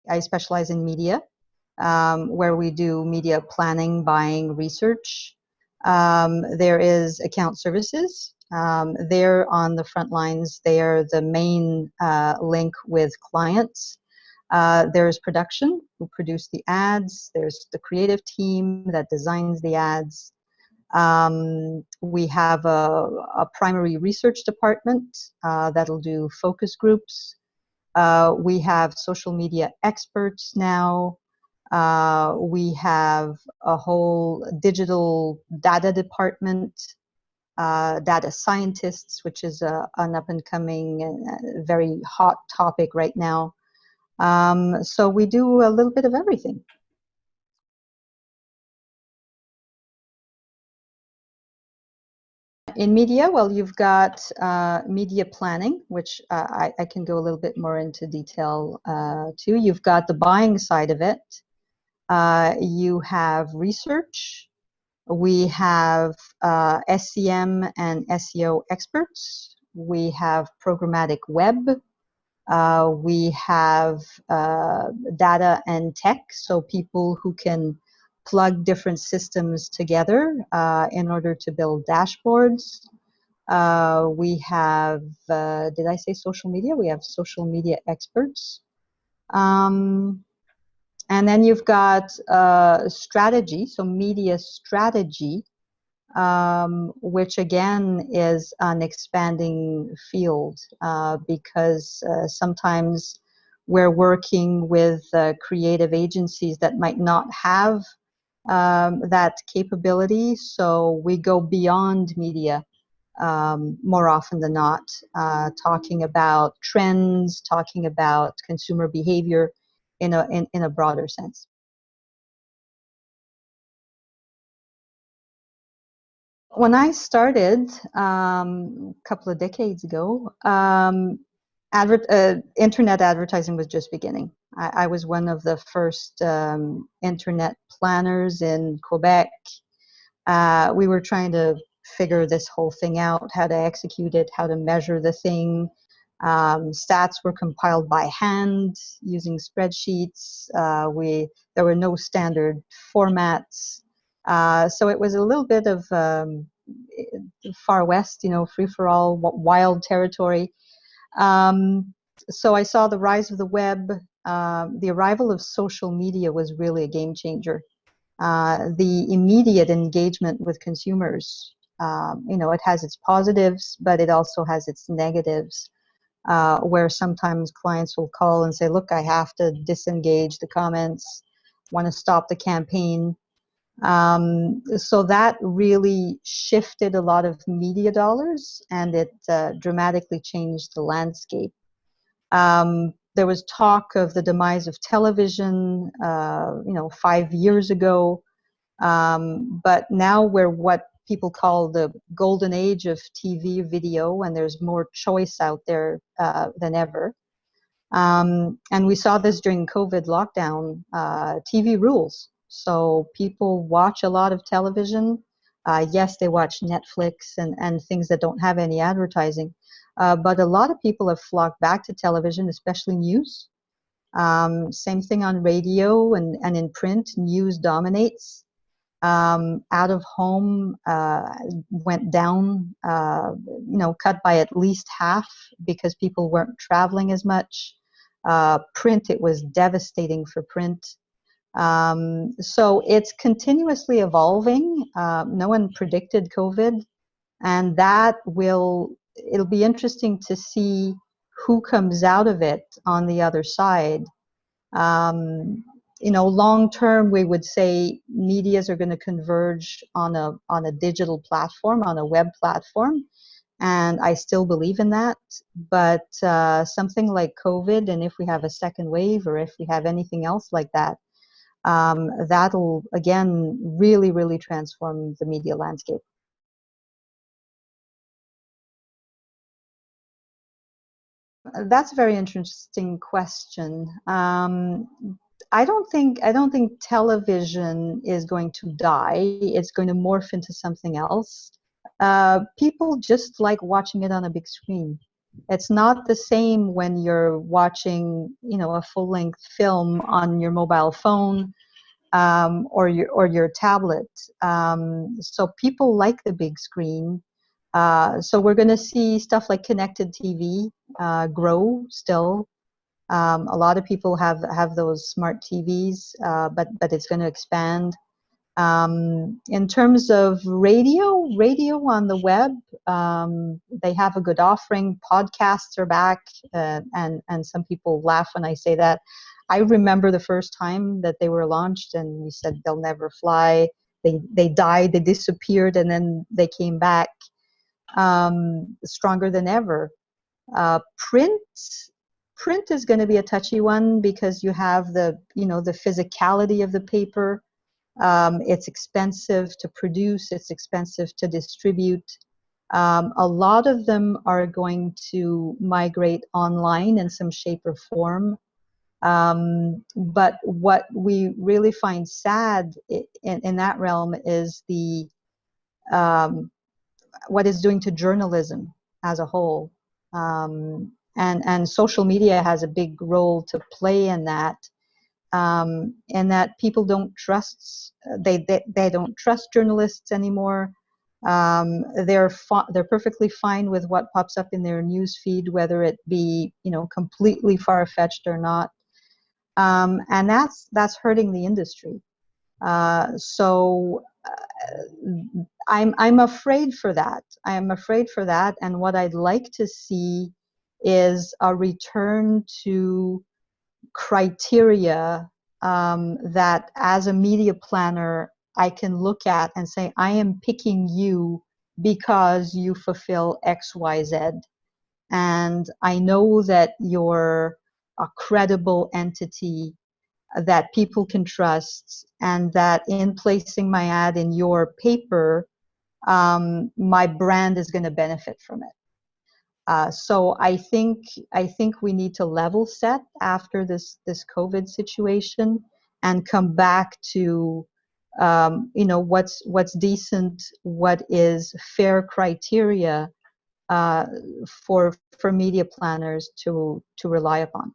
I specialize in media, where we do media planning, buying, research. There is account services. They're on the front lines. They are the main link with clients. There's production, who produce the ads. There's the creative team that designs the ads. We have a primary research department that'll do focus groups. We have social media experts now. We have a whole digital data department, data scientists, which is an up-and-coming, very hot topic right now. So we do a little bit of everything. In media, well, you've got media planning, which I can go a little bit more into detail too. You've got the buying side of it. You have research. We have SEM and SEO experts. We have programmatic web. We have data and tech, so people who can plug different systems together in order to build dashboards. We have, did I say social media? We have social media experts. And then you've got strategy, so media strategy, which again is an expanding field because sometimes we're working with creative agencies that might not have that capability, so we go beyond media more often than not, talking about trends, talking about consumer behavior in a broader sense. When I started a couple of decades ago, internet advertising was just beginning. I was one of the first internet planners in Quebec. We were trying to figure this whole thing out, how to execute it, how to measure the thing. Stats were compiled by hand using spreadsheets. There were no standard formats. So it was a little bit of Far West, free-for-all, wild territory. So I saw the rise of the web. The arrival of social media was really a game changer. The immediate engagement with consumers, it has its positives, but it also has its negatives, where sometimes clients will call and say, look, I have to disengage the comments, want to stop the campaign. So that really shifted a lot of media dollars, and it dramatically changed the landscape. There was talk of the demise of television, 5 years ago, but now we're what people call the golden age of TV video, and there's more choice out there than ever. And we saw this during COVID lockdown. TV rules. So people watch a lot of television. Yes, they watch Netflix and things that don't have any advertising. But a lot of people have flocked back to television, especially news. Same thing on radio and in print. News dominates. Out of home went down, cut by at least half because people weren't traveling as much. Print, it was devastating for print. So it's continuously evolving. No one predicted COVID, and it'll be interesting to see who comes out of it on the other side. Long term, we would say medias are going to converge on a digital platform, on a web platform, and I still believe in that. But something like COVID, and if we have a second wave, or if we have anything else like that, that'll again really, really transform the media landscape. That's a very interesting question. I don't think television is going to die. It's going to morph into something else. People just like watching it on a big screen. It's not the same when you're watching, a full-length film on your mobile phone, or your tablet. So people like the big screen. So we're going to see stuff like connected TV grow still. A lot of people have those smart TVs, but it's going to expand. In terms of radio on the web, they have a good offering. Podcasts are back, and some people laugh when I say that. I remember the first time that they were launched, and we said they'll never fly. They died, they disappeared, and then they came back stronger than ever. Uh, print print is going to be a touchy one because you have the physicality of the paper. It's expensive to produce, it's expensive to distribute. A lot of them are going to migrate online in some shape or form. But what we really find sad in that realm is um, what it's doing to journalism as a whole. And social media has a big role to play in that. And that people don't trust, they don't trust journalists anymore. They're perfectly fine with what pops up in their news feed, whether it be completely far-fetched or not. And that's hurting the industry. So I'm afraid for that. I am afraid for that. And what I'd like to see is a return to criteria that as a media planner, I can look at and say, I am picking you because you fulfill X, Y, Z. And I know that you're a credible entity that people can trust, and that in placing my ad in your paper, my brand is going to benefit from it. So I think we need to level set after this COVID situation and come back to what's decent, what is fair criteria uh, for media planners to rely upon.